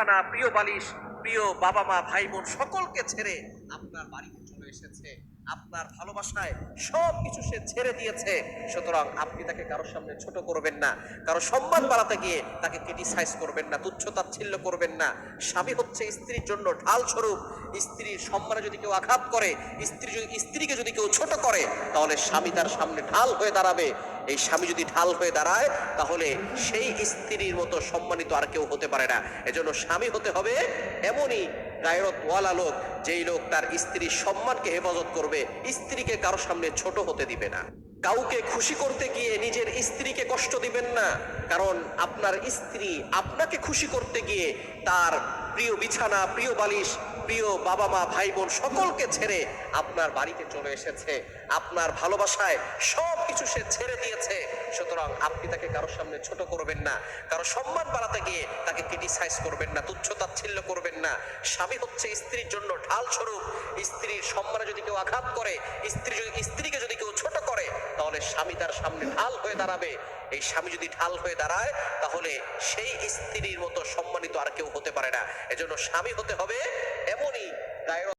বিছানা, প্রিয় বালিশ, প্রিয় বাবা মা ভাই বোন সকলকে ছেড়ে আপনার বাড়িতে চলে এসেছে, আপনার ভালোবাসায় সবকিছু সে ছেড়ে দিয়েছে। সুতরাং আপনি তাকে কারোর সামনে ছোট করবেন না, কারো সম্মান বাড়াতে গিয়ে তাকে ক্রিটিসাইজ করবেন না, তুচ্ছ তাচ্ছিল্য করবেন না। স্বামী হচ্ছে স্ত্রীর জন্য ঢাল স্বরূপ। স্ত্রীর সম্মানে যদি কেউ আঘাত করে, স্ত্রীকে যদি কেউ ছোট করে, তাহলে স্বামী তার সামনে ঢাল হয়ে দাঁড়াবে। এই স্বামী যদি ঢাল হয়ে দাঁড়ায়, তাহলে সেই স্ত্রীর মতো সম্মানিত আর কেউ হতে পারে না। এজন্য স্বামী হতে হবে এমনই গায়রতওয়ালা লোক, যেই লোক তার স্ত্রীর সম্মানকে হেফাজত করবে, স্ত্রীকে কারোর সামনে ছোট হতে দিবে না। কাউকে খুশি করতে গিয়ে নিজের স্ত্রীকে কষ্ট দিবেন না, কারণ আপনার স্ত্রী আপনাকে খুশি করতে গিয়ে তার প্রিয় বিছানা, প্রিয় বালিশ, প্রিয় বাবা মা ভাই বোন সকলকে ছেড়ে আপনার বাড়িতে চলে এসেছে, আপনার ভালোবাসায় সব কিছু সে ছেড়ে দিয়েছে। সুতরাং আপনি তাকে কারোর সামনে ছোট করবেন না, কারো সম্মান বাড়াতে গিয়ে তাকে ক্রিটিসাইজ করবেন না, তুচ্ছ তাচ্ছিল্য করবেন না। স্বামী হচ্ছে স্ত্রীর জন্য ঢাল স্বরূপ। স্ত্রীর সম্মানে যদি কেউ আঘাত করে, স্ত্রীকে যদি কেউ ছোট করে, তাহলে স্বামী তার সামনে ঢাল হয়ে দাঁড়াবে। এই স্বামী যদি ঢাল হয়ে দাঁড়ায়, তাহলে সেই স্ত্রীর মতো সম্মানিত আর কেউ হতে পারে না। এজন্য স্বামী হতে হবে এমনই গায়রত